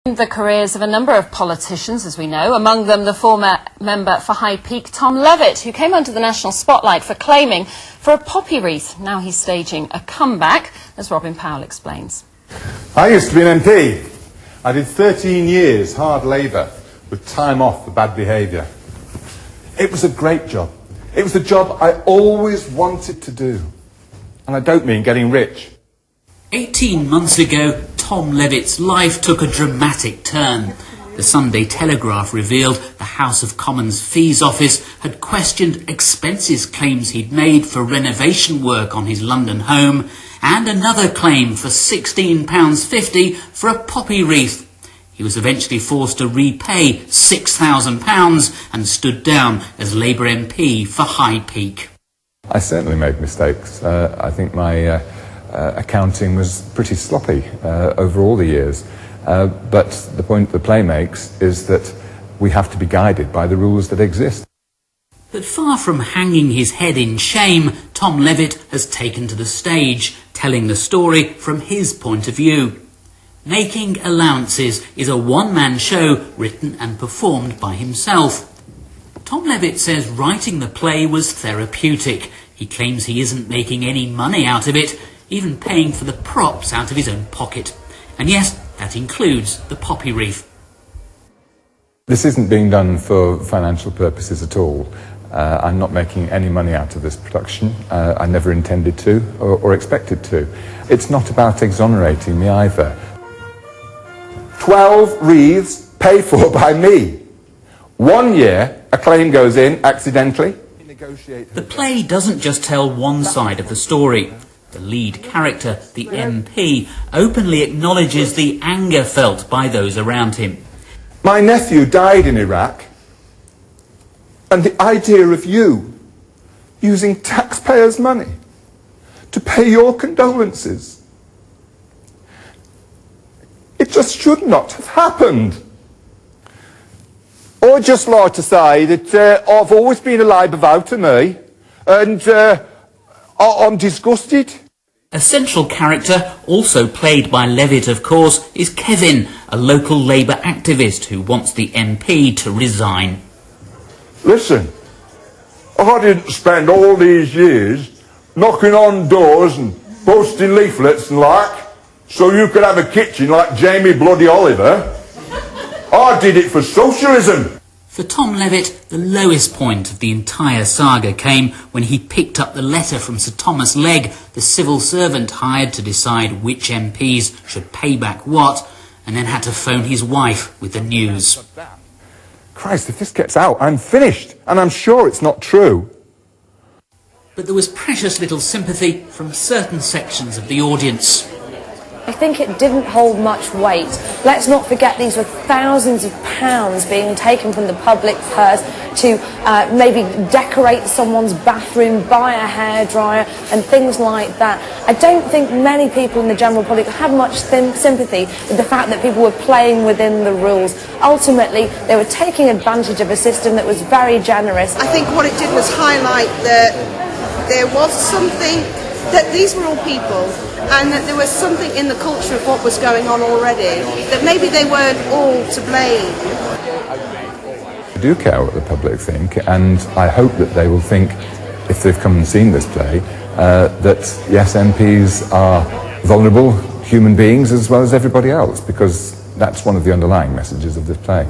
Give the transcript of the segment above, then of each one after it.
The careers of a number of politicians, as we know, among them the former member for High Peak, Tom Levitt, who came under the national spotlight for claiming for a poppy wreath. Now he's staging a comeback, as Robin Powell explains. I used to be an MP. I did 13 years hard labour with time off for bad behaviour. It was a great job. It was the job I always wanted to do. And I don't mean getting rich. 18 months ago, Tom Levitt's life took a dramatic turn. The Sunday Telegraph revealed the House of Commons Fees Office had questioned expenses claims he'd made for renovation work on his London home, and another claim for £16.50 for a poppy wreath. He was eventually forced to repay £6,000 and stood down as Labour MP for High Peak. I certainly made mistakes. I think my accounting was pretty sloppy over all the years. But the point the play makes is that we have to be guided by the rules that exist. But far from hanging his head in shame, Tom Levitt has taken to the stage, telling the story from his point of view. Making Allowances is a one-man show written and performed by himself. Tom Levitt says writing the play was therapeutic. He claims he isn't making any money out of it, even paying for the props out of his own pocket. And yes, that includes the poppy wreath. This isn't being done for financial purposes at all. I'm not making any money out of this production. I never intended to or expected to. It's not about exonerating me either. 12 wreaths paid for by me. 1 year, a claim goes in accidentally. The play doesn't just tell one side of the story. The lead character, the MP, openly acknowledges the anger felt by those around him. My nephew died in Iraq, and the idea of you using taxpayers' money to pay your condolences, it just should not have happened. I'd just like to say that I've always been a Labour voter, me, and I'm disgusted. A central character, also played by Levitt of course, is Kevin, a local Labour activist who wants the MP to resign. Listen, I didn't spend all these years knocking on doors and posting leaflets and like, so you could have a kitchen like Jamie Bloody Oliver. I did it for socialism. For Tom Levitt, the lowest point of the entire saga came when he picked up the letter from Sir Thomas Legge, the civil servant hired to decide which MPs should pay back what, and then had to phone his wife with the news. Christ, if this gets out, I'm finished, and I'm sure it's not true. But there was precious little sympathy from certain sections of the audience. I think it didn't hold much weight. Let's not forget these were thousands of pounds being taken from the public purse to maybe decorate someone's bathroom, buy a hairdryer and things like that. I don't think many people in the general public have much sympathy with the fact that people were playing within the rules. Ultimately, they were taking advantage of a system that was very generous. I think what it did was highlight that there was something, that these were all people, and that there was something in the culture of what was going on already, that maybe they weren't all to blame. I do care what the public think, and I hope that they will think, if they've come and seen this play, that yes, MPs are vulnerable human beings as well as everybody else, because that's one of the underlying messages of this play.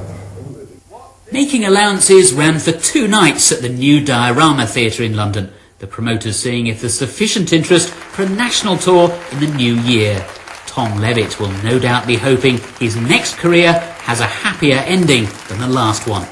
Making Allowances ran for 2 nights at the new Diorama Theatre in London. The promoters seeing if there's sufficient interest for a national tour in the new year. Tom Levitt will no doubt be hoping his next career has a happier ending than the last one.